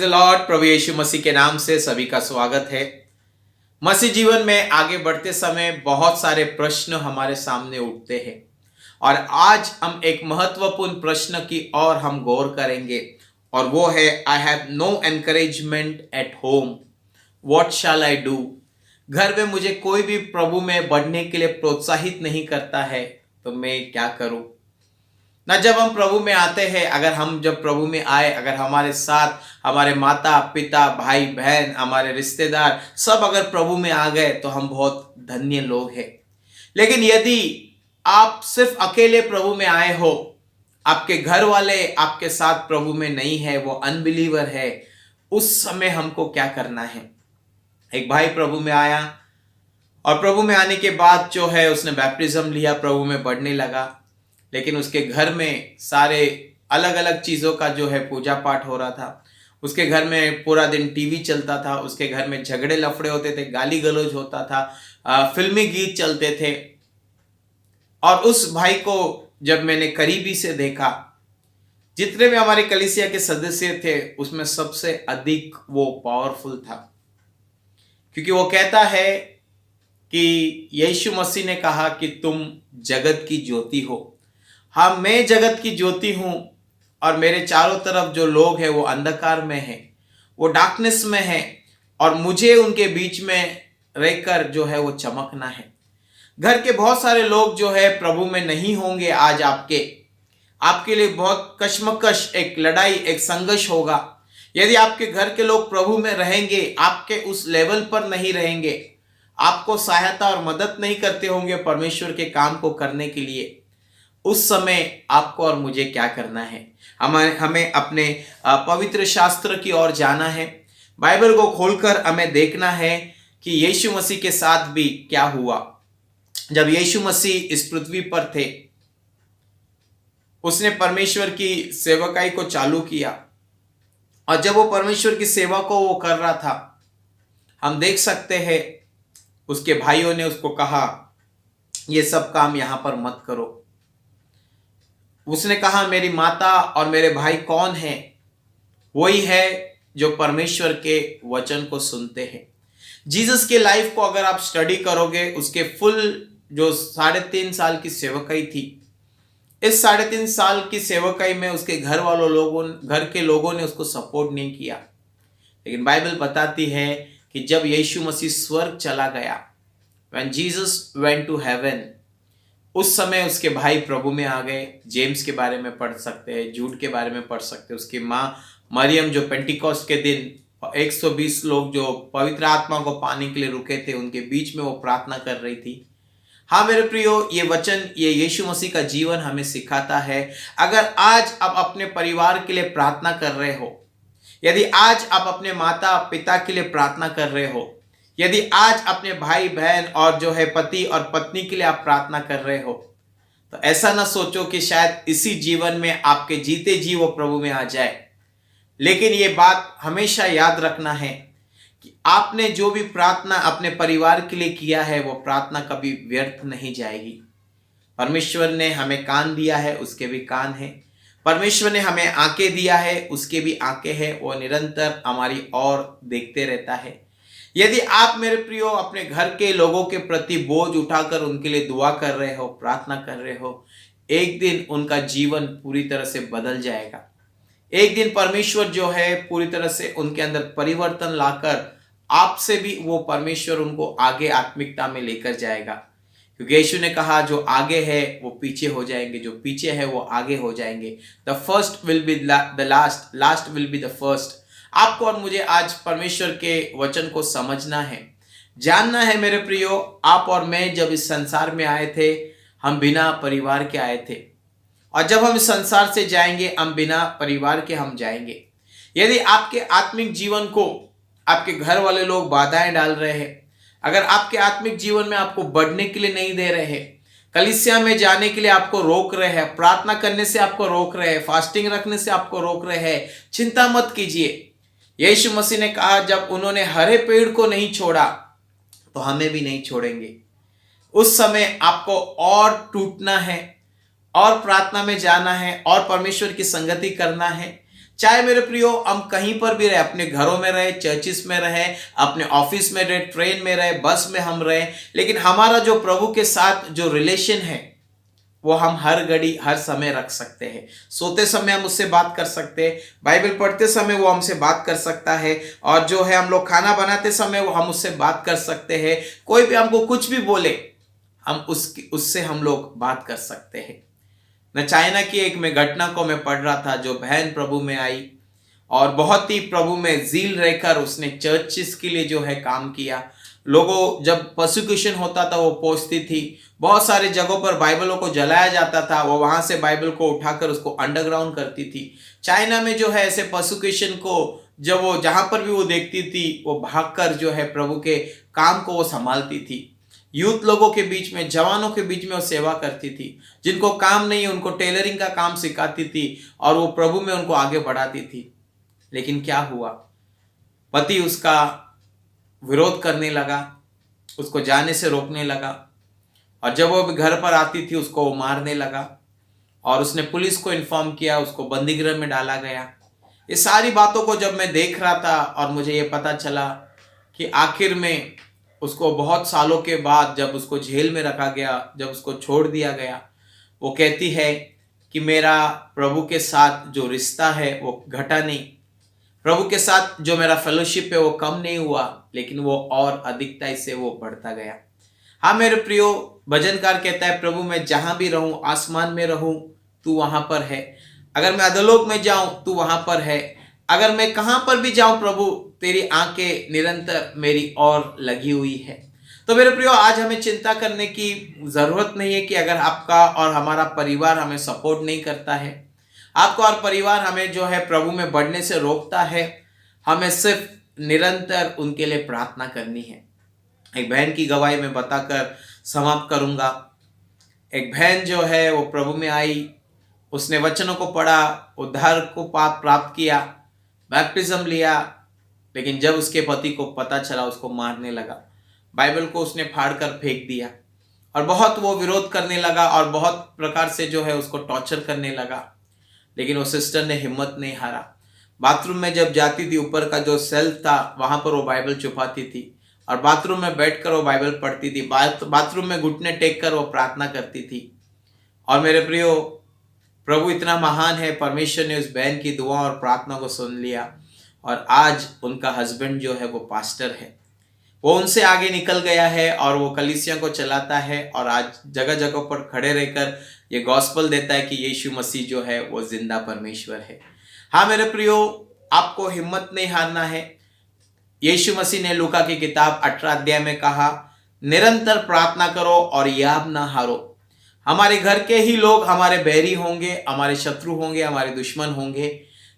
Lord, प्रभु यीशु मसीह के नाम से सभी का स्वागत है। मसीह जीवन में आगे बढ़ते समय बहुत सारे प्रश्न हमारे सामने उठते हैं और आज हम एक महत्वपूर्ण प्रश्न की ओर हम गौर करेंगे और वो है I have no encouragement at home, what shall I do. घर में मुझे कोई भी प्रभु में बढ़ने के लिए प्रोत्साहित नहीं करता है, तो मैं क्या करूं। ना जब हम प्रभु में आते हैं, अगर हम जब प्रभु में आए, अगर हमारे साथ हमारे माता पिता भाई बहन हमारे रिश्तेदार सब अगर प्रभु में आ गए तो हम बहुत धन्य लोग हैं। लेकिन यदि आप सिर्फ अकेले प्रभु में आए हो, आपके घर वाले आपके साथ प्रभु में नहीं है, वो अनबिलीवर है, उस समय हमको क्या करना है। एक भाई प्रभु में आया और प्रभु में आने के बाद जो है उसने बैप्टिज्म लिया, प्रभु में बढ़ने लगा। लेकिन उसके घर में सारे अलग अलग चीज़ों का जो है पूजा पाठ हो रहा था। उसके घर में पूरा दिन टीवी चलता था, उसके घर में झगड़े लफड़े होते थे, गाली गलौज होता था, फिल्मी गीत चलते थे। और उस भाई को जब मैंने करीबी से देखा, जितने भी हमारे कलीसिया के सदस्य थे उसमें सबसे अधिक वो पावरफुल था, क्योंकि वो कहता है कि यीशु मसीह ने कहा कि तुम जगत की ज्योति हो। हाँ, मैं जगत की ज्योति हूं और मेरे चारों तरफ जो लोग हैं वो अंधकार में हैं, वो डार्कनेस में हैं और मुझे उनके बीच में रहकर जो है वो चमकना है। घर के बहुत सारे लोग जो है प्रभु में नहीं होंगे। आज आपके लिए बहुत कश्मकश, एक लड़ाई, एक संघर्ष होगा। यदि आपके घर के लोग प्रभु में रहेंगे, आपके उस लेवल पर नहीं रहेंगे, आपको सहायता और मदद नहीं करते होंगे परमेश्वर के काम को करने के लिए, उस समय आपको और मुझे क्या करना है। हमें अपने पवित्र शास्त्र की ओर जाना है। बाइबल को खोलकर हमें देखना है कि यीशु मसीह के साथ भी क्या हुआ। जब यीशु मसीह इस पृथ्वी पर थे, उसने परमेश्वर की सेवकाई को चालू किया और जब वो परमेश्वर की सेवा को वो कर रहा था, हम देख सकते हैं उसके भाइयों ने उसको कहा ये सब काम यहां पर मत करो। उसने कहा मेरी माता और मेरे भाई कौन है? वही है जो परमेश्वर के वचन को सुनते हैं। जीसस के लाइफ को अगर आप स्टडी करोगे, उसके फुल जो 3.5 साल की सेवकाई थी, इस 3.5 साल की सेवकाई में उसके घर के लोगों ने उसको सपोर्ट नहीं किया। लेकिन बाइबल बताती है कि जब यीशु मसीह स्वर्ग चला गया, when Jesus went to heaven, उस समय उसके भाई प्रभु में आ गए। जेम्स के बारे में पढ़ सकते हैं, जूड के बारे में पढ़ सकते हैं। उसकी माँ मरियम जो पेंटिकॉस्ट के दिन 120 लोग जो पवित्र आत्मा को पाने के लिए रुके थे, उनके बीच में वो प्रार्थना कर रही थी। हाँ मेरे प्रियो, ये वचन, ये यीशु मसीह का जीवन हमें सिखाता है। अगर आज आप अपने परिवार के लिए प्रार्थना कर रहे हो, यदि आज आप अपने माता पिता के लिए प्रार्थना कर रहे हो, यदि आज अपने भाई बहन और जो है पति और पत्नी के लिए आप प्रार्थना कर रहे हो, तो ऐसा ना सोचो कि शायद इसी जीवन में आपके जीते जी वो प्रभु में आ जाए। लेकिन ये बात हमेशा याद रखना है कि आपने जो भी प्रार्थना अपने परिवार के लिए किया है, वो प्रार्थना कभी व्यर्थ नहीं जाएगी। परमेश्वर ने हमें कान दिया है, उसके भी कान है। परमेश्वर ने हमें आंखें दिया है, उसके भी आंखें हैं। वो निरंतर हमारी ओर देखते रहता है। यदि आप मेरे प्रियो अपने घर के लोगों के प्रति बोझ उठाकर उनके लिए दुआ कर रहे हो, प्रार्थना कर रहे हो, एक दिन उनका जीवन पूरी तरह से बदल जाएगा। एक दिन परमेश्वर जो है पूरी तरह से उनके अंदर परिवर्तन लाकर आपसे भी वो परमेश्वर उनको आगे आत्मिकता में लेकर जाएगा। क्योंकि यीशु ने कहा जो आगे है वो पीछे हो जाएंगे, जो पीछे है वो आगे हो जाएंगे। The first will be the last, last will be the first. आपको और मुझे आज परमेश्वर के वचन को समझना है, जानना है मेरे प्रियो। आप और मैं जब इस संसार में आए थे, हम बिना परिवार के आए थे, और जब हम इस संसार से जाएंगे, हम बिना परिवार के हम जाएंगे। यदि आपके आत्मिक जीवन को आपके घर वाले लोग बाधाएं डाल रहे हैं, अगर आपके आत्मिक जीवन में आपको बढ़ने के लिए नहीं दे रहे हैं, कलीसिया में जाने के लिए आपको रोक रहे हैं, प्रार्थना करने से आपको रोक रहे हैं, फास्टिंग रखने से आपको रोक रहे हैं, चिंता मत कीजिए। यीशु मसीह ने कहा जब उन्होंने हरे पेड़ को नहीं छोड़ा तो हमें भी नहीं छोड़ेंगे। उस समय आपको और टूटना है और प्रार्थना में जाना है और परमेश्वर की संगति करना है। चाहे मेरे प्रियो हम कहीं पर भी रहे, अपने घरों में रहे, चर्चिस में रहे, अपने ऑफिस में रहे, ट्रेन में रहे, बस में हम रहे, लेकिन हमारा जो प्रभु के साथ जो रिलेशन है वो हम हर घड़ी हर समय रख सकते हैं। सोते समय हम उससे बात कर सकते हैं, बाइबल पढ़ते समय वो हमसे बात कर सकता है, और जो है हम लोग खाना बनाते समय वो हम उससे बात कर सकते हैं। कोई भी हमको कुछ भी बोले हम उससे हम लोग बात कर सकते हैं। न चाइना की एक मैं घटना को मैं पढ़ रहा था, जो बहन प्रभु में आई और बहुत ही प्रभु में जील रहकर उसने चर्चिस के लिए जो है काम किया। लोगों जब परसिक्यूशन होता था वो पहुंचती थी, बहुत सारे जगहों पर बाइबलों को जलाया जाता था, वो वहां से बाइबल को उठाकर उसको अंडरग्राउंड करती थी। चाइना में जो है ऐसे परसिक्यूशन को जब वो जहां पर भी वो देखती थी वो भागकर जो है प्रभु के काम को वो संभालती थी। यूथ लोगों के बीच में, जवानों के बीच में वो सेवा करती थी। जिनको काम नहीं उनको टेलरिंग का काम सिखाती थी और वो प्रभु में उनको आगे बढ़ाती थी। लेकिन क्या हुआ, पति उसका विरोध करने लगा, उसको जाने से रोकने लगा, और जब वो घर पर आती थी उसको वो मारने लगा, और उसने पुलिस को इन्फॉर्म किया, उसको बंदीगृह में डाला गया। ये सारी बातों को जब मैं देख रहा था और मुझे ये पता चला कि आखिर में उसको बहुत सालों के बाद जब उसको जेल में रखा गया, जब उसको छोड़ दिया गया, वो कहती है कि मेरा प्रभु के साथ जो रिश्ता है वो घटा नहीं, प्रभु के साथ जो मेरा फेलोशिप है वो कम नहीं हुआ, लेकिन वो और अधिकता से वो बढ़ता गया। हाँ मेरे प्रियो, भजनकार कहता है प्रभु मैं जहां भी रहूं, आसमान में रहूं तू वहां पर है, अगर मैं अधोलोक में जाऊं तू वहां पर है, अगर मैं कहां पर भी जाऊं प्रभु तेरी आंखें निरंतर मेरी ओर लगी हुई है। तो मेरे प्रियो, आज हमें चिंता करने की जरूरत नहीं है कि अगर आपका और हमारा परिवार हमें सपोर्ट नहीं करता है, आपका और परिवार हमें जो है प्रभु में बढ़ने से रोकता है, हमें सिर्फ निरंतर उनके लिए प्रार्थना करनी है। एक बहन की गवाही में बताकर समाप्त करूंगा। एक बहन जो है वो प्रभु में आई, उसने वचनों को पढ़ा, उद्धार को प्राप्त किया, बैप्टिज्म लिया, लेकिन जब उसके पति को पता चला उसको मारने लगा। बाइबल को उसने फाड़ कर फेंक दिया और बहुत वो विरोध करने लगा और बहुत प्रकार से जो है उसको टॉर्चर करने लगा। लेकिन वो सिस्टर ने हिम्मत नहीं हारा। बाथरूम में जब जाती थी, ऊपर का जो सेल्फ था वहां पर वो बाइबल छुपाती थी और बाथरूम में बैठकर वो बाइबल पढ़ती थी, बाथरूम में घुटने टेक कर वो प्रार्थना करती थी। और मेरे प्रियो, प्रभु इतना महान है, परमेश्वर ने उस बहन की दुआ और प्रार्थना को सुन लिया और आज उनका हस्बैंड जो है वो पास्टर है। वो उनसे आगे निकल गया है और वो कलीसिया को चलाता है और आज जगह जगह पर खड़े रहकर ये गॉस्पल देता है कि यीशु मसीह जो है वो जिंदा परमेश्वर है। हाँ मेरे प्रियो, आपको हिम्मत नहीं हारना है। यीशु मसीह ने लूका की किताब 18 अध्याय में कहा, निरंतर प्रार्थना करो और याद ना हारो। हमारे घर के ही लोग हमारे बैरी होंगे, हमारे शत्रु होंगे, हमारे दुश्मन होंगे,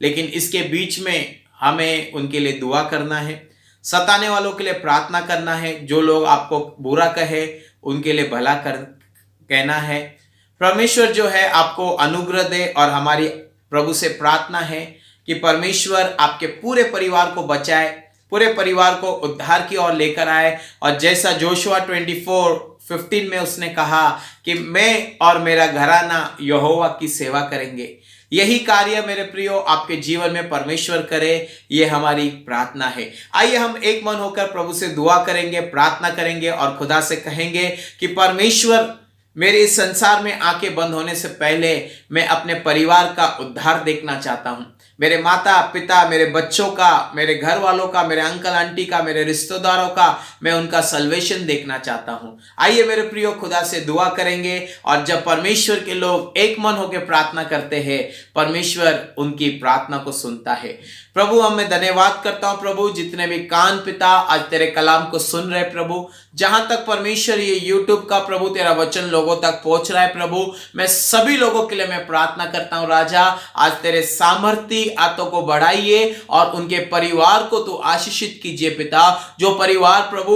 लेकिन इसके बीच में हमें उनके लिए दुआ करना है, सताने वालों के लिए प्रार्थना करना है, जो लोग आपको बुरा कहे उनके लिए भला कहना है। परमेश्वर जो है आपको अनुग्रह दे और हमारी प्रभु से प्रार्थना है कि परमेश्वर आपके पूरे परिवार को बचाए, पूरे परिवार को उद्धार की ओर लेकर आए। और जैसा जोशुआ 24:15 में उसने कहा कि मैं और मेरा घराना यहोवा की सेवा करेंगे। यही कार्य मेरे प्रियो आपके जीवन में परमेश्वर करे, ये हमारी प्रार्थना है। आइए हम एक मन होकर प्रभु से दुआ करेंगे, प्रार्थना करेंगे और खुदा से कहेंगे कि परमेश्वर, मेरे इस संसार में आंखें बंद होने से पहले मैं अपने परिवार का उद्धार देखना चाहता हूं। मेरे माता पिता, मेरे बच्चों का, मेरे घर वालों का, मेरे अंकल आंटी का, मेरे रिश्तेदारों का, मैं उनका सल्वेशन देखना चाहता हूं। आइए मेरे प्रियो खुदा से दुआ करेंगे और जब परमेश्वर के लोग एक मन होकर प्रार्थना करते हैं, परमेश्वर उनकी प्रार्थना को सुनता है। प्रभु, मैं धन्यवाद करता हूं प्रभु, जितने भी कान पिता आज तेरे कलाम को सुन रहे प्रभु, जहां तक परमेश्वर ये यूट्यूब का प्रभु तेरा वचन लोगों तक पहुंच रहा है प्रभु, मैं सभी लोगों के लिए मैं प्रार्थना करता हूं राजा, आज तेरे सामर्थ्य हाथों को बढ़ाइए और उनके परिवार को तो आशीषित कीजिए पिता। जो परिवार प्रभु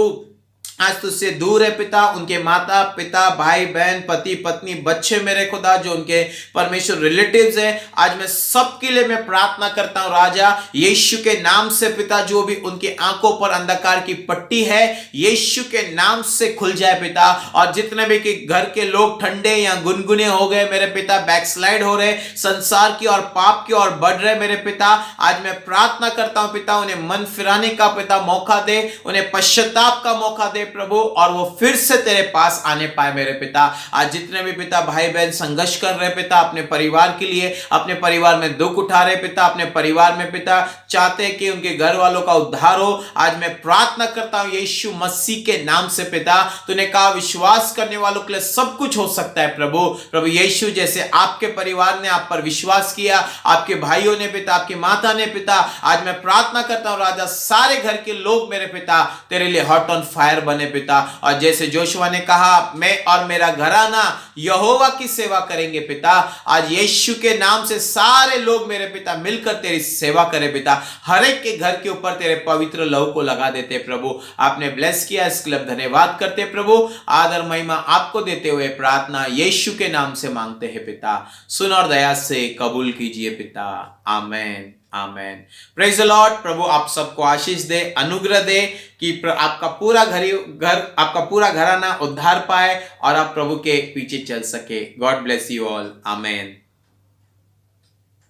आज तुझसे दूर है पिता, उनके माता पिता, भाई बहन, पति पत्नी, बच्चे मेरे खुदा जो उनके परमेश्वर रिलेटिव्स हैं, आज मैं सबके लिए मैं प्रार्थना करता हूं राजा, यीशु के नाम से पिता, जो भी उनकी आंखों पर अंधकार की पट्टी है यीशु के नाम से खुल जाए पिता। और जितने भी कि घर के लोग ठंडे या गुनगुने हो गए मेरे पिता, बैकस्लाइड हो रहे, संसार की और पाप की ओर बढ़ रहे मेरे पिता, आज मैं प्रार्थना करता हूं पिता, उन्हें मन फिराने का पिता मौका दे, उन्हें पश्चाताप का मौका दे प्रभु, और वो फिर से तेरे पास आने पाए मेरे पिता। आज जितने भी पिता भाई बहन संघर्ष कर रहे पिता अपने परिवार के लिए, अपने परिवार में दुख उठा रहे पिता, अपने परिवार में पिता चाहते हैं कि उनके घर वालों का उद्धार हो, आज मैं प्रार्थना करता हूं यीशु मसीह के नाम से पिता, तूने कहा विश्वास करने वालों के लिए सब कुछ हो सकता है प्रभु। प्रभु यीशु, जैसे आपके परिवार ने आप पर विश्वास किया, आपके भाइयों ने पिता, आपकी माता ने पिता, आज मैं प्रार्थना करता हूं राजा सारे घर के लोग मेरे पिता तेरे लिए हॉट ऑन फायर बने पिता। और जैसे जोशुआ ने कहा मैं और मेरा घराना यहोवा की सेवा करेंगे पिता, आज यीशु के नाम से सारे लोग मेरे पिता मिलकर तेरी सेवा करें पिता, हर एक के घर के ऊपर तेरे पवित्र लहू को लगा देते प्रभु। आपने ब्लेस किया, इसके लिए धन्यवाद करते प्रभु, आदर महिमा आपको देते हुए प्रार्थना यीशु के नाम से मांगते हैं पिता, सुन और दया से कबूल कीजिए पिता, आमेन आमेन। Praise the lord. प्रभु आप सबको आशीष दे, अनुग्रह दे कि आपका पूरा घर आपका पूरा घराना उद्धार पाए और आप प्रभु के पीछे चल सके। God bless you all, amen.